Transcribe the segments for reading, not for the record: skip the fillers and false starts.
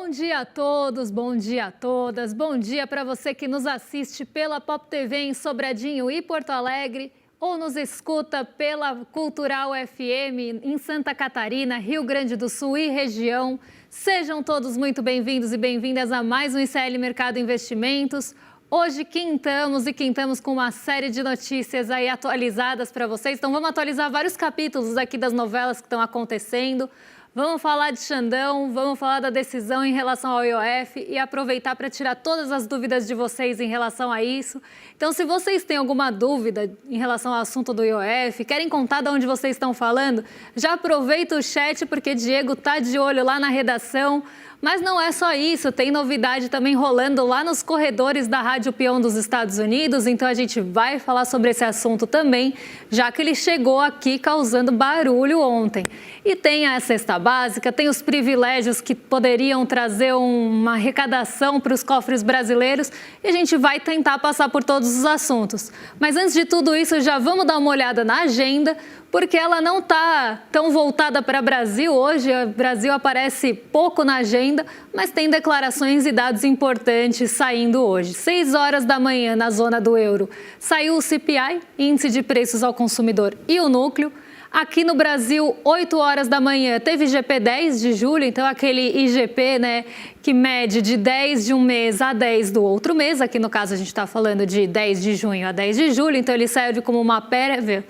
Bom dia a todos, bom dia a todas, bom dia para você que nos assiste pela Pop TV em Sobradinho e Porto Alegre ou nos escuta pela Cultural FM em Santa Catarina, Rio Grande do Sul e região. Sejam todos muito bem-vindos e bem-vindas a mais um ICL Mercado Investimentos. Hoje quintamos com uma série de notícias aí atualizadas para vocês. Então vamos atualizar vários capítulos aqui das novelas que estão acontecendo. Vamos falar de Xandão, vamos falar da decisão em relação ao IOF e aproveitar para tirar todas as dúvidas de vocês em relação a isso. Então, se vocês têm alguma dúvida em relação ao assunto do IOF, querem contar de onde vocês estão falando, já aproveita o chat porque Diego tá de olho lá na redação. Mas não é só isso, tem novidade também rolando lá nos corredores da Rádio Peão dos Estados Unidos, então a gente vai falar sobre esse assunto também, já que ele chegou aqui causando barulho ontem. E tem a cesta básica, tem os privilégios que poderiam trazer uma arrecadação para os cofres brasileiros e a gente vai tentar passar por todos os assuntos. Mas antes de tudo isso, já vamos dar uma olhada na agenda, porque ela não está tão voltada para o Brasil hoje. O Brasil aparece pouco na agenda, mas tem declarações e dados importantes saindo hoje. 6 horas da manhã, na zona do euro, saiu o CPI, Índice de Preços ao Consumidor, e o Núcleo. Aqui no Brasil, 8 horas da manhã, teve IGP 10 de julho, então aquele IGP, que mede de 10 de um mês a 10 do outro mês. Aqui no caso a gente está falando de 10 de junho a 10 de julho, então ele serve como uma prévia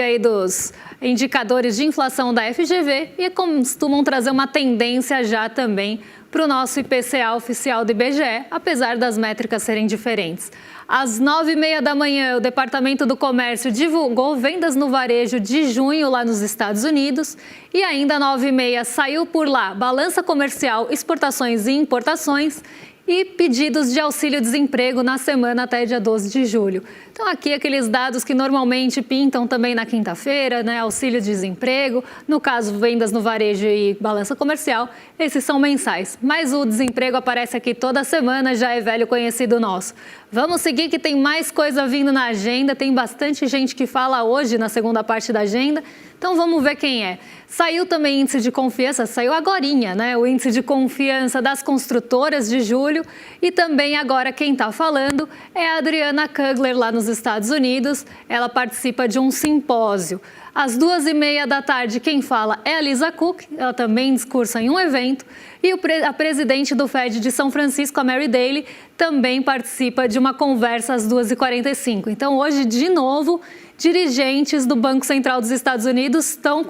aí dos indicadores de inflação da FGV e costumam trazer uma tendência já também para o nosso IPCA oficial do IBGE, apesar das métricas serem diferentes. Às 9h30 da manhã, o Departamento do Comércio divulgou vendas no varejo de junho lá nos Estados Unidos e ainda às 9h30 saiu por lá balança comercial, exportações e importações e pedidos de auxílio-desemprego na semana até dia 12 de julho. Então, aqui aqueles dados que normalmente pintam também na quinta-feira, auxílio-desemprego, no caso, vendas no varejo e balança comercial, esses são mensais. Mas o desemprego aparece aqui toda semana, já é velho conhecido nosso. Vamos seguir que tem mais coisa vindo na agenda, tem bastante gente que fala hoje na segunda parte da agenda. Então, vamos ver quem é. Saiu também índice de confiança, saiu agorinha, o índice de confiança das construtoras de julho. E também agora quem está falando é a Adriana Kugler, lá nos Estados Unidos. Ela participa de um simpósio. Às 2h30 da tarde, quem fala é a Lisa Cook, ela também discursa em um evento. E a presidente do Fed de São Francisco, a Mary Daly, também participa de uma conversa às 2h45. Então, hoje, de novo, dirigentes do Banco Central dos Estados Unidos estão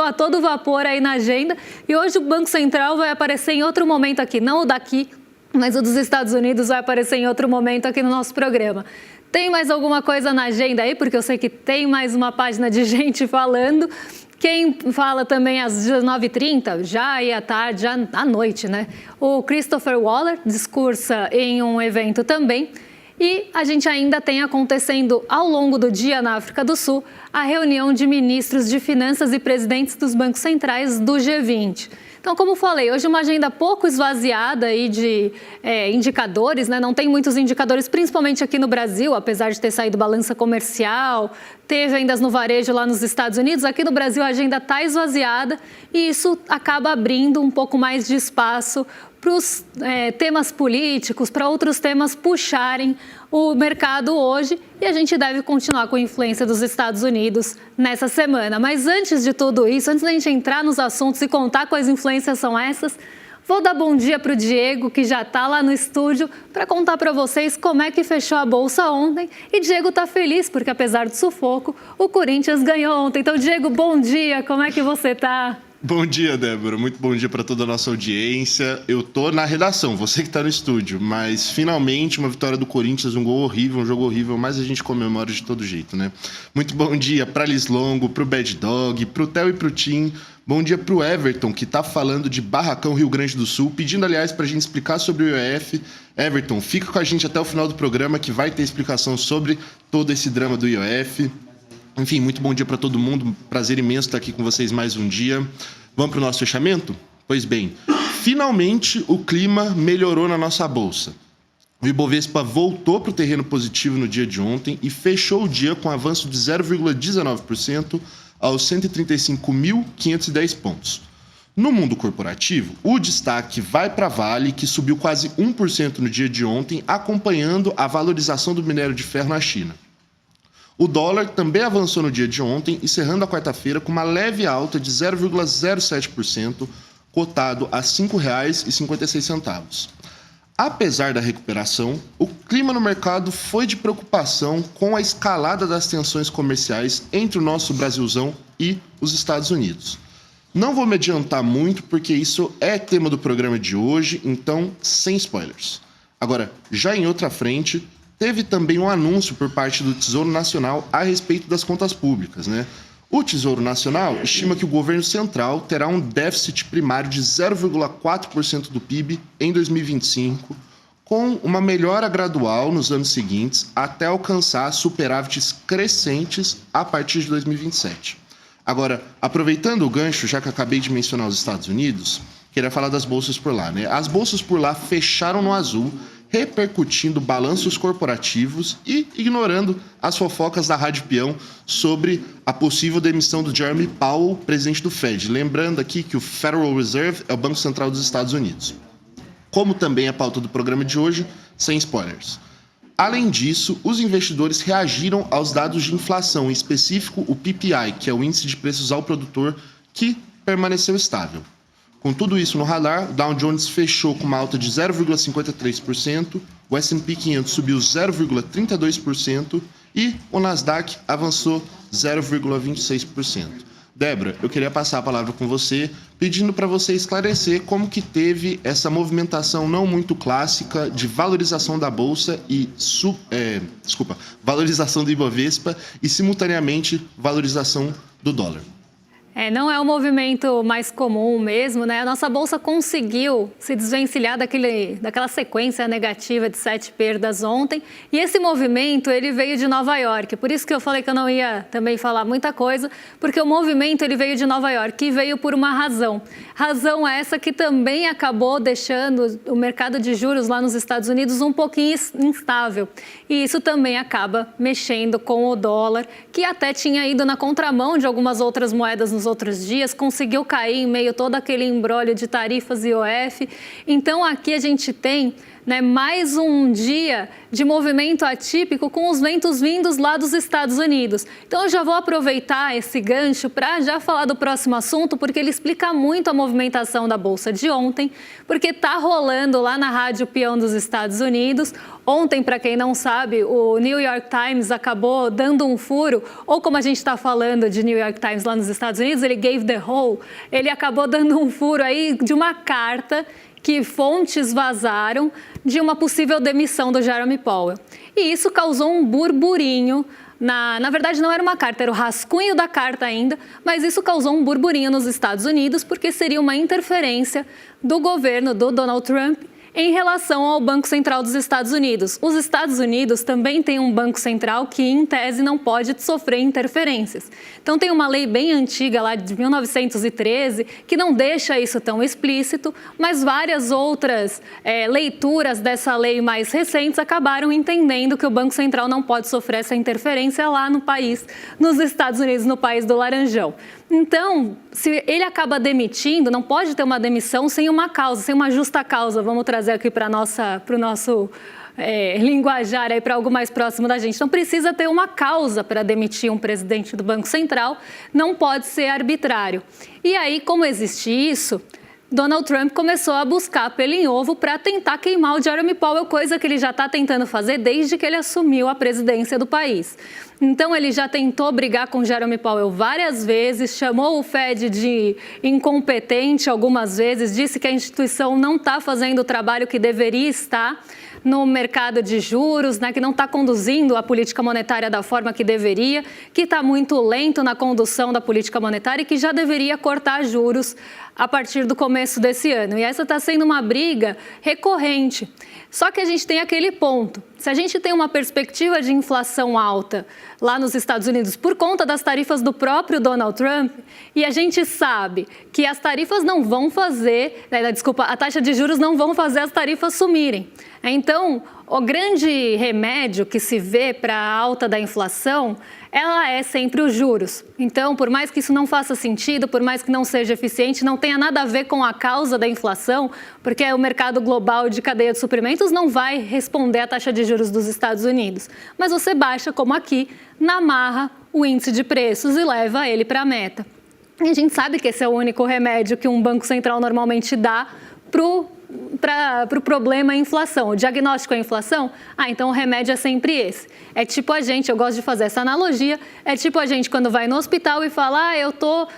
a todo vapor aí na agenda. E hoje o Banco Central vai aparecer em outro momento aqui, não o daqui, mas o dos Estados Unidos vai aparecer em outro momento aqui no nosso programa. Tem mais alguma coisa na agenda aí? Porque eu sei que tem mais uma página de gente falando. Quem fala também às 19h30, já aí à tarde, já à noite, O Christopher Waller discursa em um evento também. E a gente ainda tem acontecendo ao longo do dia na África do Sul a reunião de ministros de finanças e presidentes dos bancos centrais do G20. Então, como falei, hoje uma agenda pouco esvaziada aí de indicadores, Não tem muitos indicadores, principalmente aqui no Brasil, apesar de ter saído balança comercial, ter vendas no varejo lá nos Estados Unidos. Aqui no Brasil a agenda está esvaziada e isso acaba abrindo um pouco mais de espaço para os temas políticos, para outros temas puxarem o mercado hoje, e a gente deve continuar com a influência dos Estados Unidos nessa semana. Mas antes de tudo isso, antes da gente entrar nos assuntos e contar quais influências são essas, vou dar bom dia para o Diego, que já está lá no estúdio, para contar para vocês como é que fechou a Bolsa ontem. E Diego está feliz, porque apesar do sufoco, o Corinthians ganhou ontem. Então, Diego, bom dia, como é que você está? Bom dia, Débora. Muito bom dia para toda a nossa audiência. Eu tô na redação, você que está no estúdio, mas finalmente uma vitória do Corinthians, um gol horrível, um jogo horrível, mas a gente comemora de todo jeito, Muito bom dia para Liz Longo, para o Bad Dog, para o Theo e para o Tim. Bom dia para o Everton, que está falando de Barracão, Rio Grande do Sul, pedindo, aliás, para a gente explicar sobre o IOF. Everton, fica com a gente até o final do programa, que vai ter explicação sobre todo esse drama do IOF. Enfim, muito bom dia para todo mundo. Prazer imenso estar aqui com vocês mais um dia. Vamos para o nosso fechamento? Pois bem, finalmente o clima melhorou na nossa bolsa. O Ibovespa voltou para o terreno positivo no dia de ontem e fechou o dia com avanço de 0,19% aos 135.510 pontos. No mundo corporativo, o destaque vai para a Vale, que subiu quase 1% no dia de ontem, acompanhando a valorização do minério de ferro na China. O dólar também avançou no dia de ontem, encerrando a quarta-feira com uma leve alta de 0,07%, cotado a R$ 5,56. Apesar da recuperação, o clima no mercado foi de preocupação com a escalada das tensões comerciais entre o nosso Brasilzão e os Estados Unidos. Não vou me adiantar muito, porque isso é tema do programa de hoje, então sem spoilers. Agora, já em outra frente, teve também um anúncio por parte do Tesouro Nacional a respeito das contas públicas, né? O Tesouro Nacional estima que o governo central terá um déficit primário de 0,4% do PIB em 2025, com uma melhora gradual nos anos seguintes até alcançar superávites crescentes a partir de 2027. Agora, aproveitando o gancho, já que acabei de mencionar os Estados Unidos, queria falar das bolsas por lá, né? As bolsas por lá fecharam no azul, repercutindo balanços corporativos e ignorando as fofocas da Rádio Peão sobre a possível demissão do Jeremy Powell, presidente do Fed. Lembrando aqui que o Federal Reserve é o Banco Central dos Estados Unidos. Como também a pauta do programa de hoje, sem spoilers. Além disso, os investidores reagiram aos dados de inflação, em específico o PPI, que é o Índice de Preços ao Produtor, que permaneceu estável. Com tudo isso no radar, o Dow Jones fechou com uma alta de 0,53%, o S&P 500 subiu 0,32% e o Nasdaq avançou 0,26%. Débora, eu queria passar a palavra com você, pedindo para você esclarecer como que teve essa movimentação não muito clássica de valorização da Bolsa e valorização do Ibovespa e, simultaneamente, valorização do dólar. Não é o movimento mais comum mesmo, né? A nossa bolsa conseguiu se desvencilhar daquela sequência negativa de 7 perdas ontem. E esse movimento, ele veio de Nova York. Por isso que eu falei que eu não ia também falar muita coisa, porque o movimento ele veio de Nova York e veio por uma razão. Razão essa que também acabou deixando o mercado de juros lá nos Estados Unidos um pouquinho instável. E isso também acaba mexendo com o dólar, que até tinha ido na contramão de algumas outras moedas nos outros dias, conseguiu cair em meio a todo aquele imbróglio de tarifas e IOF. Então aqui a gente tem, né, mais um dia de movimento atípico com os ventos vindos lá dos Estados Unidos. Então eu já vou aproveitar esse gancho para já falar do próximo assunto, porque ele explica muito a movimentação da Bolsa de ontem, porque está rolando lá na Rádio Peão dos Estados Unidos. Ontem, para quem não sabe, o New York Times acabou dando um furo, ou como a gente está falando de New York Times lá nos Estados Unidos, ele gave the hole, ele acabou dando um furo aí de uma carta que fontes vazaram de uma possível demissão do Jeremy Powell. E isso causou um burburinho. Na verdade, não era uma carta, era o rascunho da carta ainda, mas isso causou um burburinho nos Estados Unidos, porque seria uma interferência do governo do Donald Trump em relação ao Banco Central dos Estados Unidos. Os Estados Unidos também têm um Banco Central que, em tese, não pode sofrer interferências. Então, tem uma lei bem antiga, lá de 1913, que não deixa isso tão explícito, mas várias outras leituras dessa lei mais recentes acabaram entendendo que o Banco Central não pode sofrer essa interferência lá no país, nos Estados Unidos, no país do Laranjão. Então, se ele acaba demitindo, não pode ter uma demissão sem uma causa, sem uma justa causa. Vamos trazer aqui para o nosso linguajar, para algo mais próximo da gente. Então, precisa ter uma causa para demitir um presidente do Banco Central, não pode ser arbitrário. E aí, como existe isso, Donald Trump começou a buscar pelo em ovo para tentar queimar o Jeremy Powell, coisa que ele já está tentando fazer desde que ele assumiu a presidência do país. Então, ele já tentou brigar com o Jeremy Powell várias vezes, chamou o Fed de incompetente algumas vezes, disse que a instituição não está fazendo o trabalho que deveria estar no mercado de juros, né, que não está conduzindo a política monetária da forma que deveria, que está muito lento na condução da política monetária e que já deveria cortar juros a partir do começo desse ano. E essa está sendo uma briga recorrente. Só que a gente tem aquele ponto. Se a gente tem uma perspectiva de inflação alta lá nos Estados Unidos por conta das tarifas do próprio Donald Trump, e a gente sabe que as tarifas não vão fazer, a taxa de juros não vão fazer as tarifas sumirem. Então, o grande remédio que se vê para a alta da inflação, ela é sempre os juros. Então, por mais que isso não faça sentido, por mais que não seja eficiente, não tenha nada a ver com a causa da inflação, porque o mercado global de cadeia de suprimentos não vai responder à taxa de juros dos Estados Unidos. Mas você baixa, como aqui, na marra, o índice de preços e leva ele para a meta. E a gente sabe que esse é o único remédio que um banco central normalmente dá para o problema é a inflação. O diagnóstico é a inflação? Então o remédio é sempre esse. É tipo a gente, eu gosto de fazer essa analogia, é tipo a gente quando vai no hospital e fala, eu tô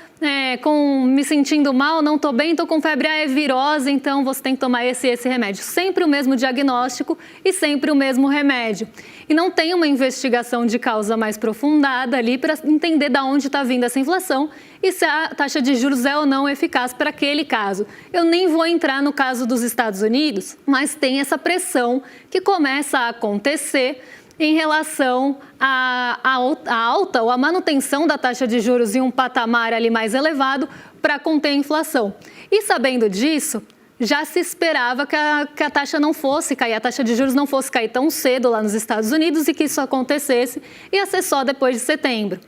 me sentindo mal, não tô bem, tô com febre, é virose, então você tem que tomar esse remédio. Sempre o mesmo diagnóstico e sempre o mesmo remédio. E não tem uma investigação de causa mais aprofundada ali para entender de onde está vindo essa inflação e se a taxa de juros é ou não eficaz para aquele caso. Eu nem vou entrar no caso dos Estados Unidos, mas tem essa pressão que começa a acontecer em relação à alta ou à manutenção da taxa de juros em um patamar ali mais elevado para conter a inflação. E sabendo disso, já se esperava que a taxa não fosse cair, a taxa de juros não fosse cair tão cedo lá nos Estados Unidos e que isso acontecesse ia ser só depois de setembro.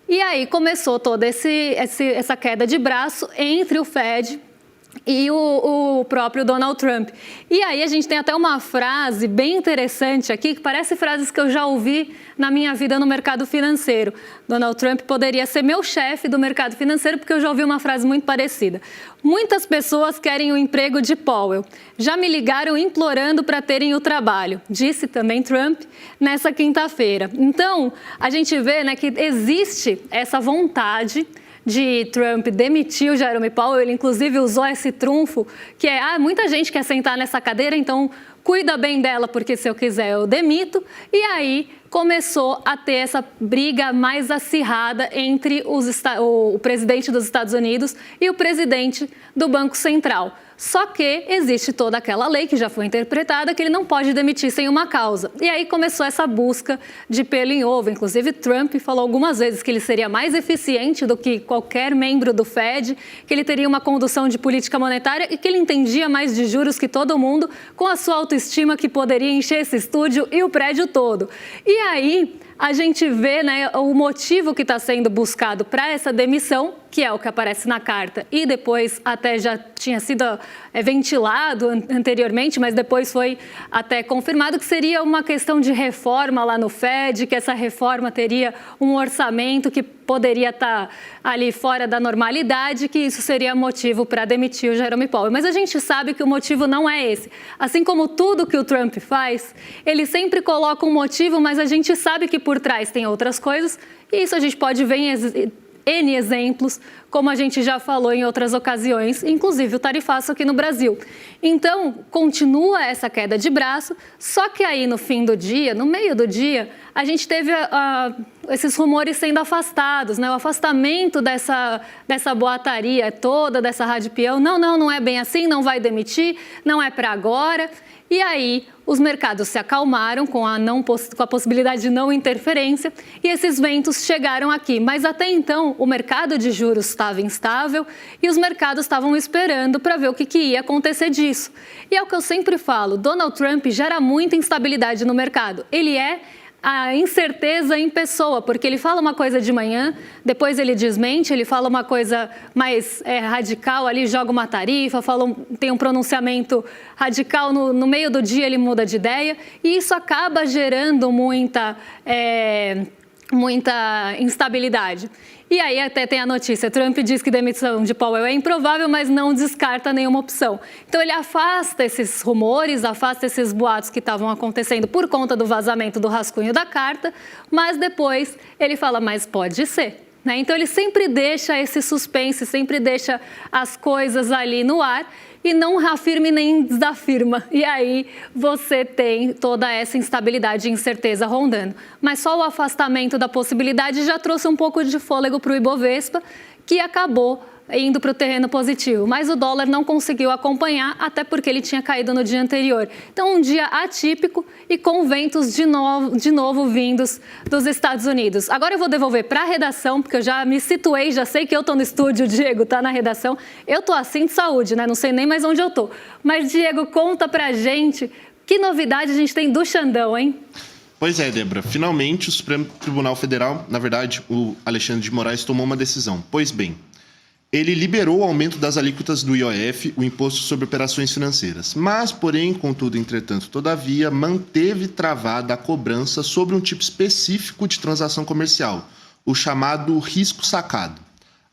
E aí começou toda essa queda de braço entre o Fed e o próprio Donald Trump. E aí a gente tem até uma frase bem interessante aqui, que parece frases que eu já ouvi na minha vida no mercado financeiro. Donald Trump poderia ser meu chefe do mercado financeiro, porque eu já ouvi uma frase muito parecida. Muitas pessoas querem o emprego de Powell. Já me ligaram implorando para terem o trabalho, disse também Trump nessa quinta-feira. Então, a gente vê, né, que existe essa vontade de Trump demitir o Jerome Powell. Ele inclusive usou esse trunfo, que é, muita gente quer sentar nessa cadeira, então cuida bem dela, porque se eu quiser eu demito. E aí começou a ter essa briga mais acirrada entre o presidente dos Estados Unidos e o presidente do Banco Central. Só que existe toda aquela lei que já foi interpretada que ele não pode demitir sem uma causa. E aí começou essa busca de pelo em ovo. Inclusive, Trump falou algumas vezes que ele seria mais eficiente do que qualquer membro do Fed, que ele teria uma condução de política monetária e que ele entendia mais de juros que todo mundo, com a sua autoestima que poderia encher esse estúdio e o prédio todo. E aí a gente vê, né, o motivo que está sendo buscado para essa demissão, que é o que aparece na carta e depois até já tinha sido ventilado anteriormente, mas depois foi até confirmado que seria uma questão de reforma lá no Fed, que essa reforma teria um orçamento que poderia estar ali fora da normalidade, que isso seria motivo para demitir o Jerome Powell. Mas a gente sabe que o motivo não é esse. Assim como tudo que o Trump faz, ele sempre coloca um motivo, mas a gente sabe que por trás tem outras coisas, e isso a gente pode ver em N exemplos, como a gente já falou em outras ocasiões, inclusive o tarifaço aqui no Brasil. Então, continua essa queda de braço, só que aí no fim do dia, no meio do dia, a gente teve esses rumores sendo afastados, né? O afastamento dessa boataria toda, dessa rádio peão. Não é bem assim, não vai demitir, não é para agora. E aí os mercados se acalmaram com a possibilidade de não interferência e esses ventos chegaram aqui. Mas até então o mercado de juros estava instável e os mercados estavam esperando para ver o que ia acontecer disso. E é o que eu sempre falo, Donald Trump gera muita instabilidade no mercado. Ele é a incerteza em pessoa, porque ele fala uma coisa de manhã, depois ele desmente, ele fala uma coisa mais radical ali, joga uma tarifa, tem um pronunciamento radical, no meio do dia ele muda de ideia, e isso acaba gerando muita instabilidade. E aí até tem a notícia, Trump diz que demissão de Powell é improvável, mas não descarta nenhuma opção. Então ele afasta esses rumores, afasta esses boatos que estavam acontecendo por conta do vazamento do rascunho da carta, mas depois ele fala, mas pode ser. Né? Então ele sempre deixa esse suspense, sempre deixa as coisas ali no ar e não afirma nem desafirma. E aí você tem toda essa instabilidade e incerteza rondando. Mas só o afastamento da possibilidade já trouxe um pouco de fôlego para o Ibovespa, que acabou indo para o terreno positivo, mas o dólar não conseguiu acompanhar, até porque ele tinha caído no dia anterior. Então, um dia atípico e com ventos de novo vindos dos Estados Unidos. Agora eu vou devolver para a redação, porque eu já me situei, já sei que eu estou no estúdio, o Diego está na redação. Eu estou assim de saúde, né? Não sei nem mais onde eu estou. Mas, Diego, conta para a gente Que novidade a gente tem do Xandão, hein? Pois é, Débora. Finalmente, o Supremo Tribunal Federal, na verdade, o Alexandre de Moraes, tomou uma decisão. Pois bem, ele liberou o aumento das alíquotas do IOF, o Imposto sobre Operações Financeiras. Mas, porém, contudo, entretanto, todavia, manteve travada a cobrança sobre um tipo específico de transação comercial, o chamado risco sacado.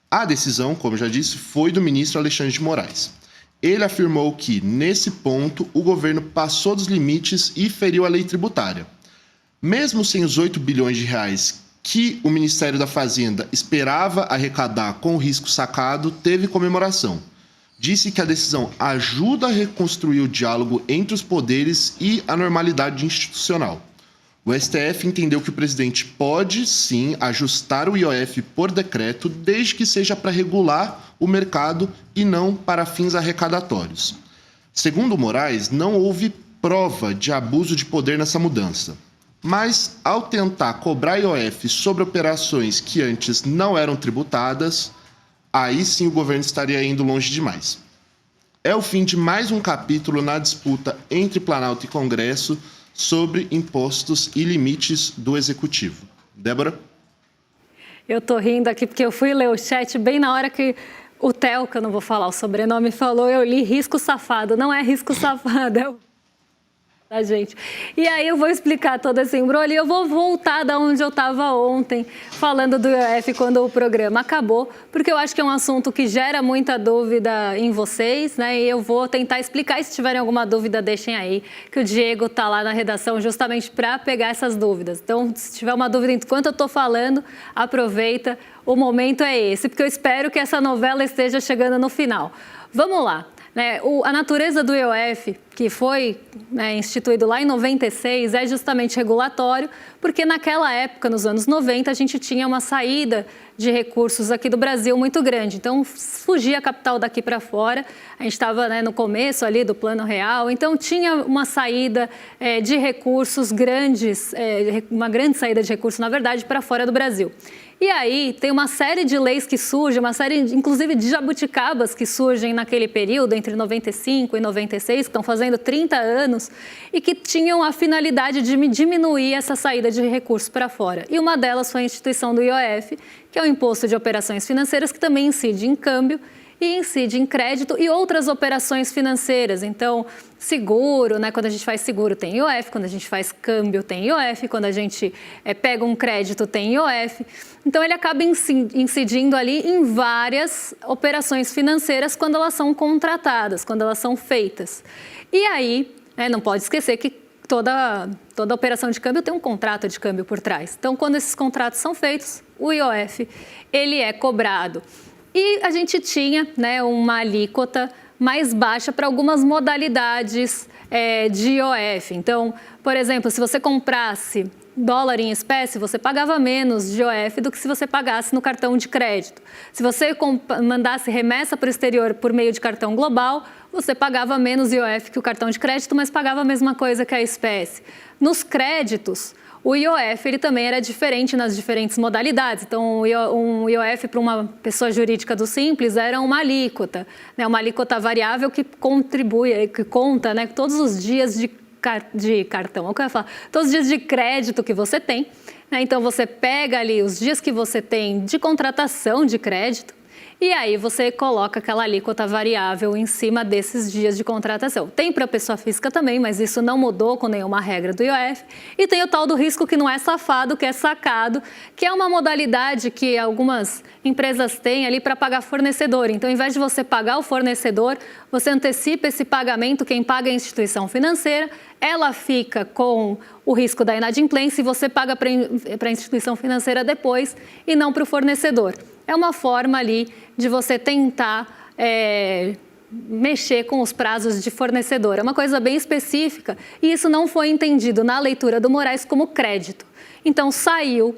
A decisão, como eu já disse, foi do ministro Alexandre de Moraes. Ele afirmou que, nesse ponto, o governo passou dos limites e feriu a lei tributária. Mesmo sem os 8 bilhões de reais que o Ministério da Fazenda esperava arrecadar com o risco sacado, teve comemoração. Disse que a decisão ajuda a reconstruir o diálogo entre os poderes e a normalidade institucional. O STF entendeu que o presidente pode, sim, ajustar o IOF por decreto, desde que seja para regular o mercado e não para fins arrecadatórios. Segundo Moraes, não houve prova de abuso de poder nessa mudança. Mas, ao tentar cobrar IOF sobre operações que antes não eram tributadas, aí sim o governo estaria indo longe demais. É o fim de mais um capítulo na disputa entre Planalto e Congresso sobre impostos e limites do Executivo. Débora? Eu tô rindo aqui porque eu fui ler o chat bem na hora que o Theo, que eu não vou falar o sobrenome, falou, eu li risco safado. Não é risco safado, é o... Tá, gente? E aí eu vou explicar todo esse embrolho e eu vou voltar da onde eu estava ontem, falando do IOF quando o programa acabou, porque eu acho que é um assunto que gera muita dúvida em vocês, né? E eu vou tentar explicar, e se tiverem alguma dúvida, deixem aí, que o Diego tá lá na redação justamente para pegar essas dúvidas. Então, se tiver uma dúvida enquanto eu estou falando, aproveita, o momento é esse, porque eu espero que essa novela esteja chegando no final. Vamos lá. A natureza do IOF, que foi instituído lá em 96, é justamente regulatório, porque naquela época, nos anos 90, a gente tinha uma saída de recursos aqui do Brasil muito grande. Então, fugia a capital daqui para fora. A gente estava no começo ali do Plano Real, então tinha uma saída de recursos grandes, uma grande saída de recursos, na verdade, para fora do Brasil. E aí tem uma série de leis que surgem, uma série, inclusive, de jabuticabas que surgem naquele período, entre 95 e 96, que estão fazendo 30 anos, e que tinham a finalidade de diminuir essa saída de recursos para fora. E uma delas foi a instituição do IOF, que é o Imposto de Operações Financeiras, que também incide em câmbio e incide em crédito e outras operações financeiras. Então, seguro, quando a gente faz seguro tem IOF, quando a gente faz câmbio tem IOF, quando a gente pega um crédito tem IOF. Então, ele acaba incidindo ali em várias operações financeiras quando elas são contratadas, quando elas são feitas. E aí, não pode esquecer que toda operação de câmbio tem um contrato de câmbio por trás. Então, quando esses contratos são feitos, o IOF ele é cobrado. E a gente tinha uma alíquota mais baixa para algumas modalidades de IOF. Então, por exemplo, se você comprasse dólar em espécie, você pagava menos de IOF do que se você pagasse no cartão de crédito. Se você mandasse remessa para o exterior por meio de cartão global, você pagava menos IOF que o cartão de crédito, mas pagava a mesma coisa que a espécie. Nos créditos, o IOF ele também era diferente nas diferentes modalidades. Então, um IOF para uma pessoa jurídica do Simples era uma alíquota variável que contribui, que conta todos os dias de cartão, todos os dias de crédito que você tem. Então, você pega ali os dias que você tem de contratação de crédito e aí você coloca aquela alíquota variável em cima desses dias de contratação. Tem para a pessoa física também, mas isso não mudou com nenhuma regra do IOF. E tem o tal do risco que não é safado, que é sacado, que é uma modalidade que algumas empresas têm ali para pagar fornecedor. Então, ao invés de você pagar o fornecedor, você antecipa esse pagamento, quem paga é a instituição financeira, ela fica com o risco da inadimplência e você paga para a instituição financeira depois e não para o fornecedor. É uma forma ali de você tentar mexer com os prazos de fornecedor. É uma coisa bem específica e isso não foi entendido na leitura do Moraes como crédito. Então, saiu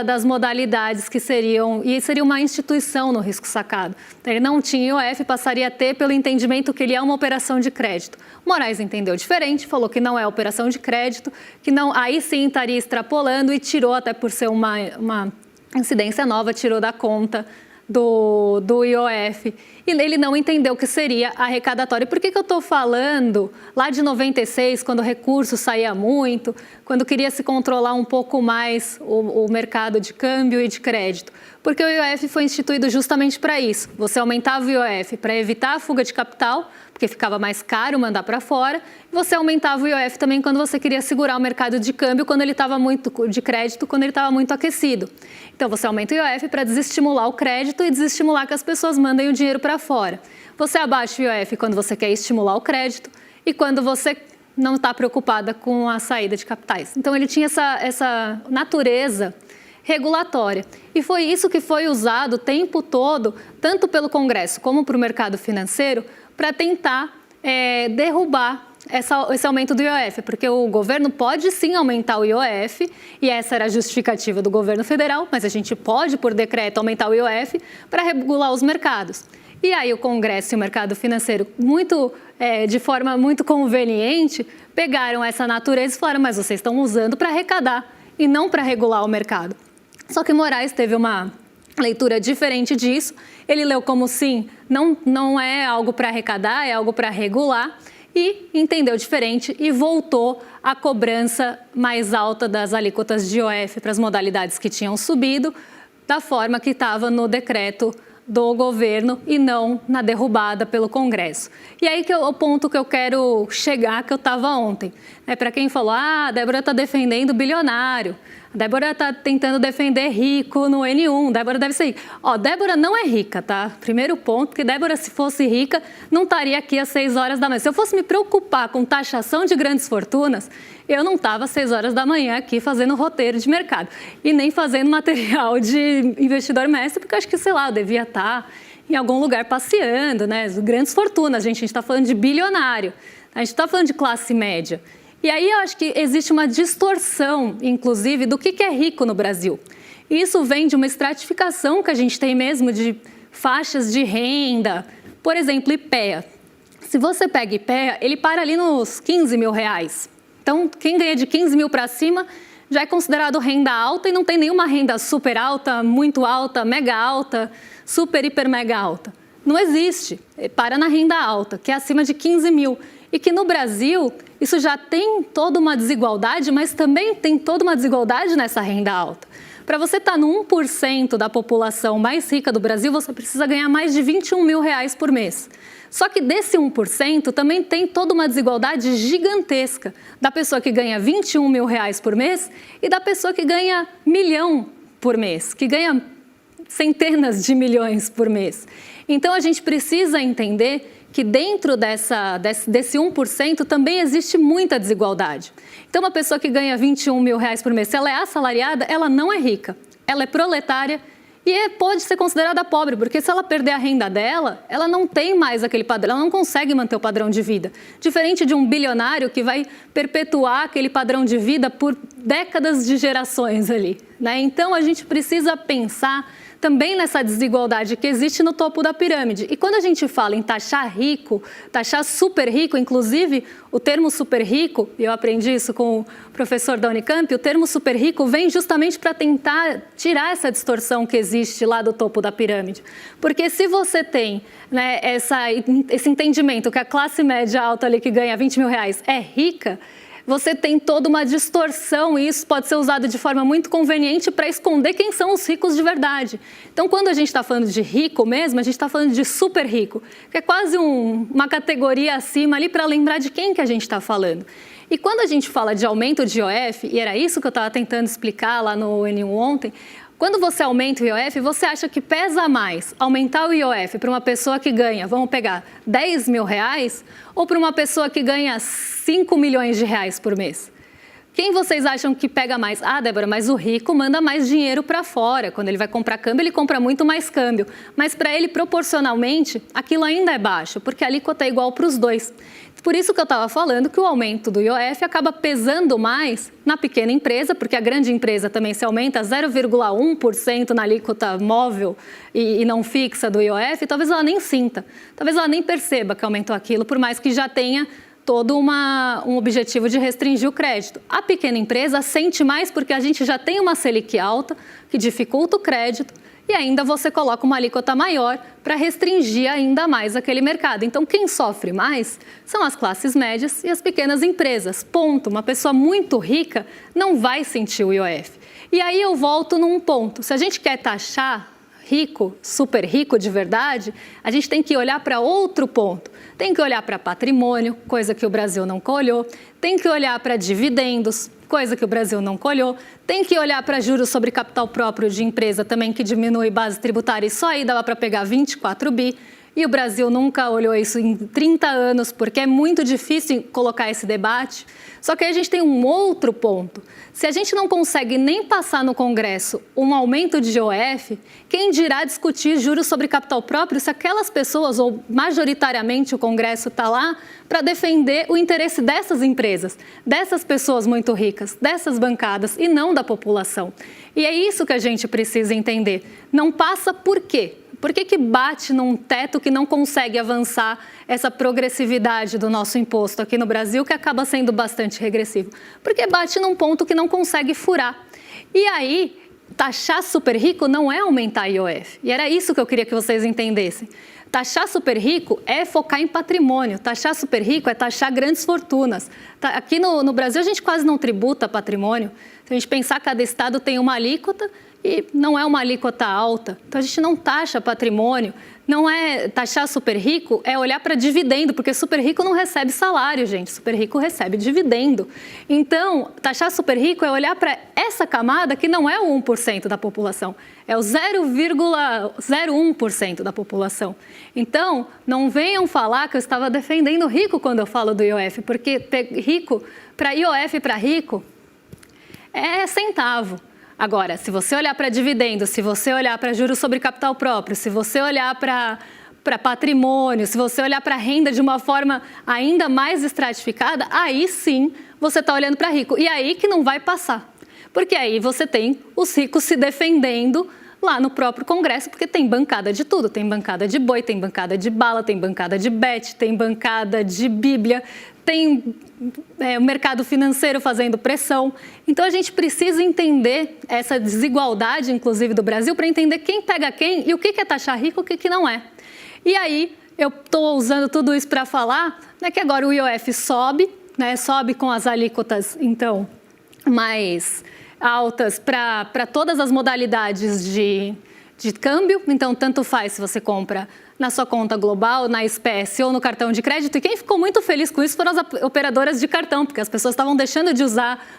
das modalidades que seriam, e seria uma instituição no risco sacado. Ele não tinha IOF, passaria a ter pelo entendimento que ele é uma operação de crédito. Moraes entendeu diferente, falou que não é operação de crédito, que não, aí sim estaria extrapolando e tirou, até por ser uma incidência nova, tirou da conta do IOF, e ele não entendeu que seria arrecadatório. Por que eu estou falando lá de 96, quando o recurso saía muito, quando queria se controlar um pouco mais o mercado de câmbio e de crédito? Porque o IOF foi instituído justamente para isso. Você aumentava o IOF para evitar a fuga de capital, porque ficava mais caro mandar para fora. Você aumentava o IOF também quando você queria segurar o mercado de câmbio, quando ele estava muito de crédito, quando ele estava muito aquecido. Então você aumenta o IOF para desestimular o crédito e desestimular que as pessoas mandem o dinheiro para fora. Você abaixa o IOF quando você quer estimular o crédito e quando você não está preocupada com a saída de capitais. Então ele tinha essa natureza regulatória. E foi isso que foi usado o tempo todo, tanto pelo Congresso como para o mercado financeiro, para tentar derrubar esse aumento do IOF, porque o governo pode sim aumentar o IOF, e essa era a justificativa do governo federal, mas a gente pode, por decreto, aumentar o IOF para regular os mercados. E aí o Congresso e o mercado financeiro, de forma muito conveniente, pegaram essa natureza e falaram, mas vocês estão usando para arrecadar e não para regular o mercado. Só que Moraes teve uma leitura diferente disso. Ele leu como sim, não é algo para arrecadar, é algo para regular, e entendeu diferente e voltou à cobrança mais alta das alíquotas de IOF para as modalidades que tinham subido, da forma que estava no decreto do governo e não na derrubada pelo Congresso. E aí que é o ponto que eu quero chegar, que eu estava ontem. Para quem falou, a Débora está defendendo bilionário, a Débora está tentando defender rico no N1, Débora deve ser rica. Débora não é rica, tá? Primeiro ponto, porque Débora, se fosse rica, não estaria aqui às 6 horas da manhã. Se eu fosse me preocupar com taxação de grandes fortunas, eu não estava às 6 horas da manhã aqui fazendo roteiro de mercado e nem fazendo material de investidor mestre, porque eu acho que, sei lá, eu devia estar em algum lugar passeando, né? Grandes fortunas, a gente está falando de bilionário, a gente está falando de classe média. E aí eu acho que existe uma distorção, inclusive, do que é rico no Brasil. Isso vem de uma estratificação que a gente tem mesmo de faixas de renda. Por exemplo, IPEA. Se você pega IPEA, ele para ali nos 15 mil reais. Então, quem ganha de 15 mil para cima já é considerado renda alta e não tem nenhuma renda super alta, muito alta, mega alta, super, hiper, mega alta. Não existe. Para na renda alta, que é acima de 15 mil. E que no Brasil, isso já tem toda uma desigualdade, mas também tem toda uma desigualdade nessa renda alta. Para você estar no 1% da população mais rica do Brasil, você precisa ganhar mais de 21 mil reais por mês. Só que desse 1% também tem toda uma desigualdade gigantesca da pessoa que ganha 21 mil reais por mês e da pessoa que ganha 1 milhão por mês, que ganha centenas de milhões por mês. Então a gente precisa entender que dentro desse 1% também existe muita desigualdade. Então uma pessoa que ganha 21 mil reais por mês, se ela é assalariada, ela não é rica, ela é proletária e pode ser considerada pobre, porque se ela perder a renda dela, ela não tem mais aquele padrão, ela não consegue manter o padrão de vida. Diferente de um bilionário que vai perpetuar aquele padrão de vida por décadas de gerações ali, né? Então a gente precisa pensar também nessa desigualdade que existe no topo da pirâmide. E quando a gente fala em taxar rico, taxar super rico, inclusive o termo super rico, e eu aprendi isso com o professor da Unicamp, o termo super rico vem justamente para tentar tirar essa distorção que existe lá do topo da pirâmide. Porque se você tem, né, esse entendimento que a classe média alta ali que ganha 20 mil reais é rica, você tem toda uma distorção e isso pode ser usado de forma muito conveniente para esconder quem são os ricos de verdade. Então, quando a gente está falando de rico mesmo, a gente está falando de super rico, que é quase uma categoria acima ali para lembrar de quem que a gente está falando. E quando a gente fala de aumento de IOF, e era isso que eu estava tentando explicar lá no N1 ontem, quando você aumenta o IOF, você acha que pesa mais aumentar o IOF para uma pessoa que ganha, vamos pegar, 10 mil reais, ou para uma pessoa que ganha 5 milhões de reais por mês? Quem vocês acham que pega mais? Ah, Débora, mas o rico manda mais dinheiro para fora. Quando ele vai comprar câmbio, ele compra muito mais câmbio. Mas para ele, proporcionalmente, aquilo ainda é baixo, porque a alíquota é igual para os dois. Por isso que eu estava falando que o aumento do IOF acaba pesando mais na pequena empresa, porque a grande empresa também se aumenta 0,1% na alíquota móvel e não fixa do IOF, talvez ela nem sinta, talvez ela nem perceba que aumentou aquilo, por mais que já tenha todo um objetivo de restringir o crédito. A pequena empresa sente mais porque a gente já tem uma Selic alta, que dificulta o crédito, e ainda você coloca uma alíquota maior para restringir ainda mais aquele mercado. Então, quem sofre mais são as classes médias e as pequenas empresas. Ponto. Uma pessoa muito rica não vai sentir o IOF. E aí eu volto num ponto. Se a gente quer taxar rico, super rico de verdade, a gente tem que olhar para outro ponto. Tem que olhar para patrimônio, coisa que o Brasil nunca olhou. Tem que olhar para dividendos, coisa que o Brasil não olhou. Tem que olhar para juros sobre capital próprio de empresa também, que diminui base tributária, e só aí dava para pegar 24 bi. E o Brasil nunca olhou isso em 30 anos, porque é muito difícil colocar esse debate. Só que aí a gente tem um outro ponto. Se a gente não consegue nem passar no Congresso um aumento de IOF, quem dirá discutir juros sobre capital próprio se aquelas pessoas, ou majoritariamente o Congresso está lá, para defender o interesse dessas empresas, dessas pessoas muito ricas, dessas bancadas e não da população. E é isso que a gente precisa entender. Não passa por quê? Por que bate num teto que não consegue avançar essa progressividade do nosso imposto aqui no Brasil, que acaba sendo bastante regressivo? Porque bate num ponto que não consegue furar. E aí, taxar super rico não é aumentar IOF. E era isso que eu queria que vocês entendessem. Taxar super rico é focar em patrimônio. Taxar super rico é taxar grandes fortunas. Aqui no Brasil, a gente quase não tributa patrimônio. Se a gente pensar que cada estado tem uma alíquota, e não é uma alíquota alta. Então, a gente não taxa patrimônio, não é taxar super rico, é olhar para dividendo, porque super rico não recebe salário, gente. Super rico recebe dividendo. Então, taxar super rico é olhar para essa camada que não é o 1% da população, é o 0,01% da população. Então, não venham falar que eu estava defendendo rico quando eu falo do IOF, porque rico, para IOF para rico, é centavo. Agora, se você olhar para dividendos, se você olhar para juros sobre capital próprio, se você olhar para patrimônio, se você olhar para renda de uma forma ainda mais estratificada, aí sim você está olhando para rico. E aí que não vai passar. Porque aí você tem os ricos se defendendo lá no próprio Congresso, porque tem bancada de tudo. Tem bancada de boi, tem bancada de bala, tem bancada de bet, tem bancada de bíblia, tem o mercado financeiro fazendo pressão. Então, a gente precisa entender essa desigualdade, inclusive, do Brasil, para entender quem pega quem e o que é taxar rico e o que não é. E aí, eu estou usando tudo isso para falar, né, que agora o IOF sobe, né, sobe com as alíquotas, então, mais altas para todas as modalidades de câmbio. Então, tanto faz se você compra na sua conta global, na espécie ou no cartão de crédito. E quem ficou muito feliz com isso foram as operadoras de cartão, porque as pessoas estavam deixando de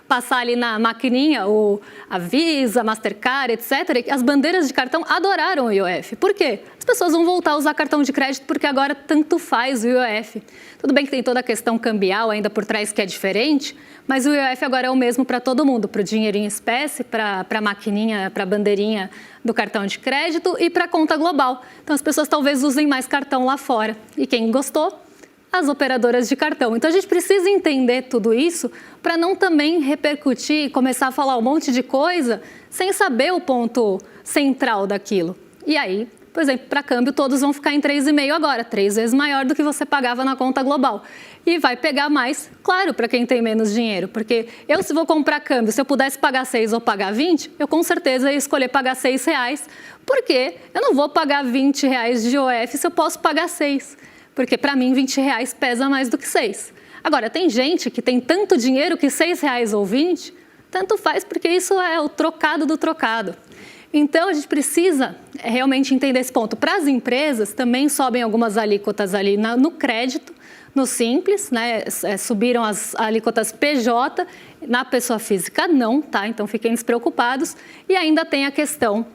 passar ali na maquininha, a Visa, Mastercard, etc. As bandeiras de cartão adoraram o IOF. Por quê? As pessoas vão voltar a usar cartão de crédito porque agora tanto faz o IOF. Tudo bem que tem toda a questão cambial ainda por trás que é diferente, mas o IOF agora é o mesmo para todo mundo, para o dinheiro em espécie, para a maquininha, para a bandeirinha do cartão de crédito e para a conta global. Então, as pessoas talvez usem mais cartão lá fora. E quem gostou? As operadoras de cartão. Então, a gente precisa entender tudo isso para não também repercutir e começar a falar um monte de coisa sem saber o ponto central daquilo. E aí, por exemplo, para câmbio, todos vão ficar em 3,5 agora, 3 vezes maior do que você pagava na conta global. E vai pegar mais, claro, para quem tem menos dinheiro, porque se vou comprar câmbio, se eu pudesse pagar 6 ou pagar 20, eu com certeza ia escolher pagar R$6, porque eu não vou pagar R$20 de IOF se eu posso pagar 6, porque para mim R$20 pesa mais do que 6. Agora, tem gente que tem tanto dinheiro que R$6 ou 20, tanto faz, porque isso é o trocado do trocado. Então, a gente precisa realmente entender esse ponto. Para as empresas, também sobem algumas alíquotas ali no crédito, no Simples, né? Subiram as alíquotas PJ, na pessoa física não, tá? Então, fiquem despreocupados. E ainda tem a questão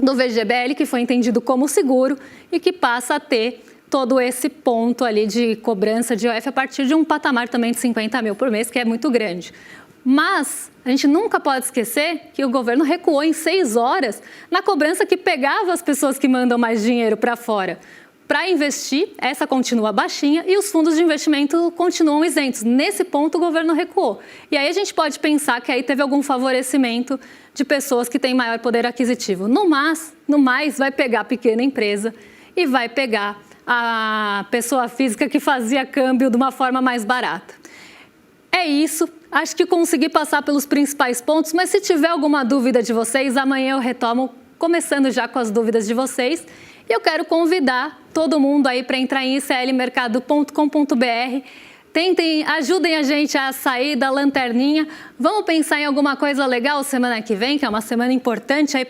do VGBL, que foi entendido como seguro e que passa a ter todo esse ponto ali de cobrança de IOF a partir de um patamar também de 50 mil por mês, que é muito grande. Mas a gente nunca pode esquecer que o governo recuou em 6 horas na cobrança que pegava as pessoas que mandam mais dinheiro para fora. Para investir, essa continua baixinha e os fundos de investimento continuam isentos. Nesse ponto, o governo recuou. E aí a gente pode pensar que aí teve algum favorecimento de pessoas que têm maior poder aquisitivo. No mais, vai pegar a pequena empresa e vai pegar a pessoa física que fazia câmbio de uma forma mais barata. É isso. Acho que consegui passar pelos principais pontos, mas se tiver alguma dúvida de vocês, amanhã eu retomo começando já com as dúvidas de vocês. E eu quero convidar todo mundo aí para entrar em iclmercado.com.br. Ajudem a gente a sair da lanterninha. Vamos pensar em alguma coisa legal semana que vem, que é uma semana importante aí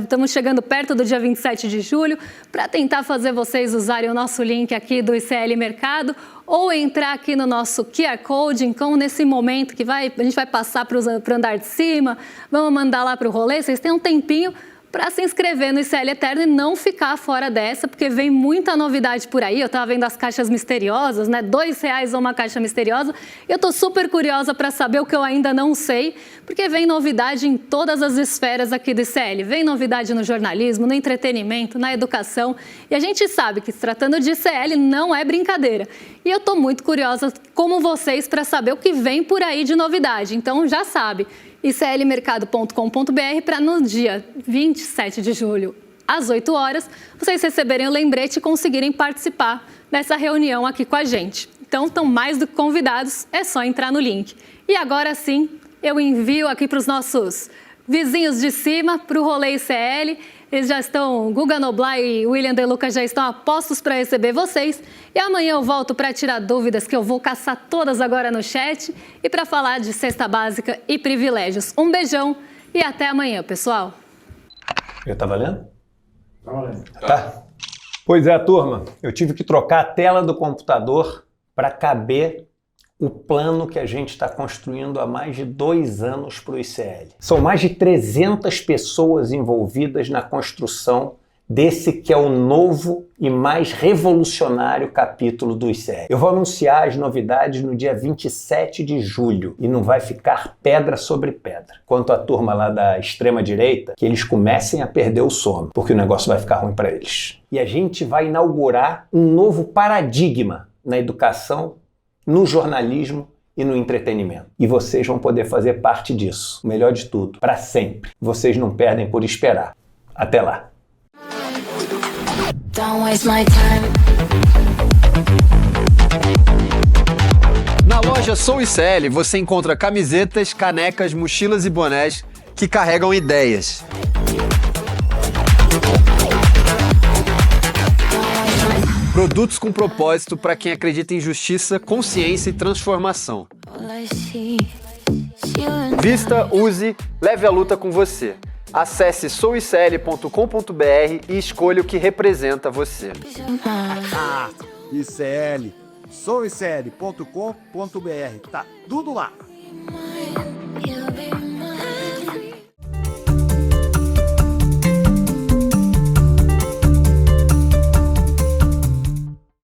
estamos chegando perto do dia 27 de julho, para tentar fazer vocês usarem o nosso link aqui do ICL Mercado ou entrar aqui no nosso QR Code. Então, nesse momento que a gente vai passar para o andar de cima, vamos mandar lá para o rolê, vocês têm um tempinho para se inscrever no ICL Eterno e não ficar fora dessa, porque vem muita novidade por aí. Eu estava vendo as caixas misteriosas, né? R$2 uma caixa misteriosa. Eu estou super curiosa para saber o que eu ainda não sei, porque vem novidade em todas as esferas aqui do ICL. Vem novidade no jornalismo, no entretenimento, na educação. E a gente sabe que, se tratando de ICL, não é brincadeira. E eu estou muito curiosa, como vocês, para saber o que vem por aí de novidade. Então, já sabe, iclmercado.com.br, para no dia 27 de julho, às 8 horas, vocês receberem o lembrete e conseguirem participar dessa reunião aqui com a gente. Então, estão mais do que convidados, é só entrar no link. E agora sim, eu envio aqui para os nossos vizinhos de cima, para o Rolê ICL. Eles já estão, Guga Noblar e William De Luca já estão a postos para receber vocês. E amanhã eu volto para tirar dúvidas, que eu vou caçar todas agora no chat, e para falar de cesta básica e privilégios. Um beijão e até amanhã, pessoal. Já tá valendo? Tá valendo. Tá. Pois é, turma, eu tive que trocar a tela do computador para caber o plano que a gente está construindo há mais de 2 anos para o ICL. São mais de 300 pessoas envolvidas na construção desse que é o novo e mais revolucionário capítulo do ICL. Eu vou anunciar as novidades no dia 27 de julho e não vai ficar pedra sobre pedra. Quanto à turma lá da extrema-direita, que eles comecem a perder o sono, porque o negócio vai ficar ruim para eles. E a gente vai inaugurar um novo paradigma na educação, no jornalismo e no entretenimento. E vocês vão poder fazer parte disso. O melhor de tudo, para sempre. Vocês não perdem por esperar. Até lá. Don't waste my time. Na loja Sou ICL você encontra camisetas, canecas, mochilas e bonés que carregam ideias. Produtos com propósito para quem acredita em justiça, consciência e transformação. Vista, use, leve a luta com você. Acesse souicl.com.br e escolha o que representa você. ICL, souicl.com.br, tá tudo lá.